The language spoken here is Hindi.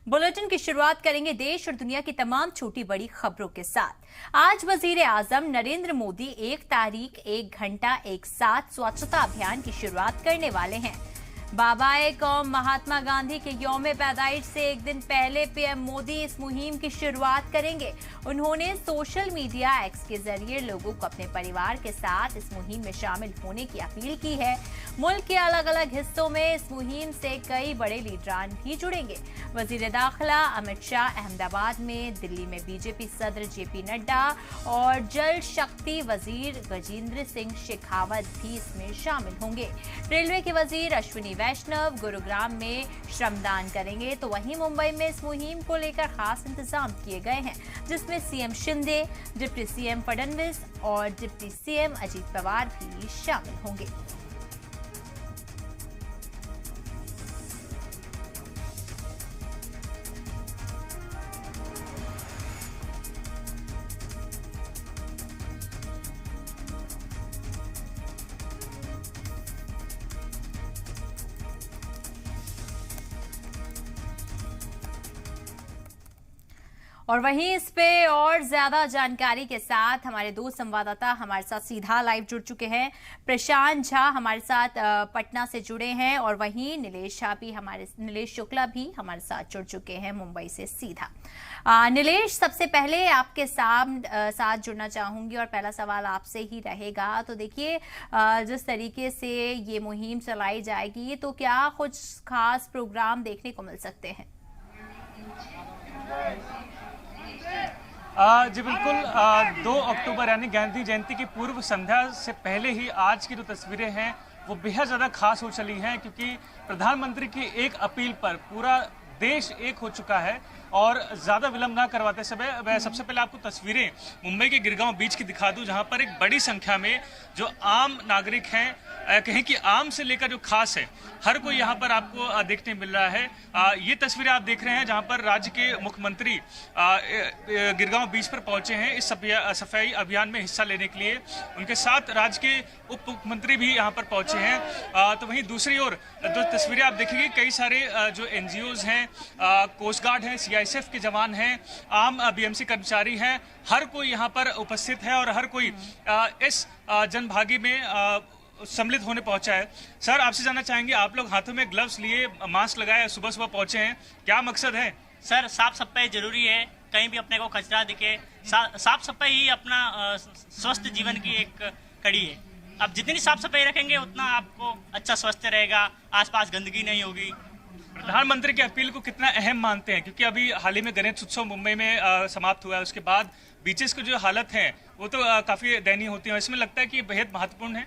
बुलेटिन की शुरुआत करेंगे देश और दुनिया की तमाम छोटी बड़ी खबरों के साथ। आज वजीर आजम नरेंद्र मोदी 1 तारीख 1 घंटा एक साथ स्वच्छता अभियान की शुरुआत करने वाले हैं। बाबाए कौम महात्मा गांधी के यौम पैदाइश से एक दिन पहले पीएम मोदी इस मुहिम की शुरुआत करेंगे। उन्होंने सोशल मीडिया एक्स के जरिए लोगों को अपने परिवार के साथ इस मुहिम में शामिल होने की अपील की है। मुल्क के अलग अलग हिस्सों में इस मुहिम से कई बड़े लीडरान भी जुड़ेंगे। वजीर दाखिला अमित शाह अहमदाबाद में, दिल्ली में बीजेपी सदर जेपी नड्डा और जल शक्ति वजीर गजेंद्र सिंह शेखावत भी इसमें शामिल होंगे। रेलवे के वजीर अश्विनी वैष्णव गुरुग्राम में श्रमदान करेंगे, तो वहीं मुंबई में इस मुहिम को लेकर खास इंतजाम किए गए हैं, जिसमें CM Shinde, deputy CM Fadnavis और डिप्टी सीएम अजीत पवार भी शामिल होंगे। और वहीं इस पे और ज्यादा जानकारी के साथ हमारे दो संवाददाता हमारे साथ सीधा लाइव जुड़ चुके हैं। प्रशांत झा हमारे साथ पटना से जुड़े हैं और वहीं नीलेश शुक्ला भी हमारे साथ जुड़ चुके हैं मुंबई से सीधा। नीलेश, सबसे पहले आपके साथ जुड़ना चाहूंगी और पहला सवाल आपसे ही रहेगा। तो देखिए, जिस तरीके से ये मुहिम चलाई जाएगी, तो क्या कुछ खास प्रोग्राम देखने को मिल सकते हैं? जी बिल्कुल, 2 अक्टूबर यानी गांधी जयंती की पूर्व संध्या से पहले ही आज की जो तस्वीरें हैं वो बेहद ज़्यादा खास हो चली हैं, क्योंकि प्रधानमंत्री की एक अपील पर पूरा देश एक हो चुका है। और ज़्यादा विलंब ना करवाते समय मैं सबसे पहले आपको तस्वीरें मुंबई के गिरगांव बीच की दिखा दूं, जहां पर एक बड़ी संख्या में जो आम नागरिक हैं, कहें कि आम से लेकर जो खास है, हर कोई यहां पर आपको देखने मिल रहा है। ये तस्वीरें आप देख रहे हैं जहां पर राज्य के मुख्यमंत्री गिरगांव बीच पर पहुंचे हैं इस सफाई अभियान में हिस्सा लेने के लिए। उनके साथ राज्य के उप मुख्यमंत्री भी यहां पर पहुंचे हैं। तो वहीं दूसरी ओर जो तस्वीरें आप देखेंगे, कई सारे जो NGOs हैं, कोस्ट गार्ड हैं, CISF के जवान हैं, आम BMC कर्मचारी हैं, हर कोई यहाँ पर उपस्थित है और हर कोई इस जनभागी में सम्मिलित होने पहुंचा है। सर, आपसे जानना चाहेंगे, आप लोग हाथों में ग्लव्स लिए, मास्क लगाए, सुबह सुबह पहुंचे हैं, क्या मकसद है? सर, साफ सफाई जरूरी है। कहीं भी अपने को कचरा दिखे, साफ सफाई ही अपना स्वस्थ जीवन की एक कड़ी है। आप जितनी साफ सफाई रखेंगे उतना आपको अच्छा स्वस्थ रहेगा, आसपास गंदगी नहीं होगी। प्रधानमंत्री की अपील को कितना अहम मानते हैं, क्योंकि अभी हाल ही में गणेश उत्सव मुंबई में समाप्त हुआ है, उसके बाद बीचेस की जो हालत है वो तो काफी दयनीय होती है, इसमें लगता है कि बेहद महत्वपूर्ण है।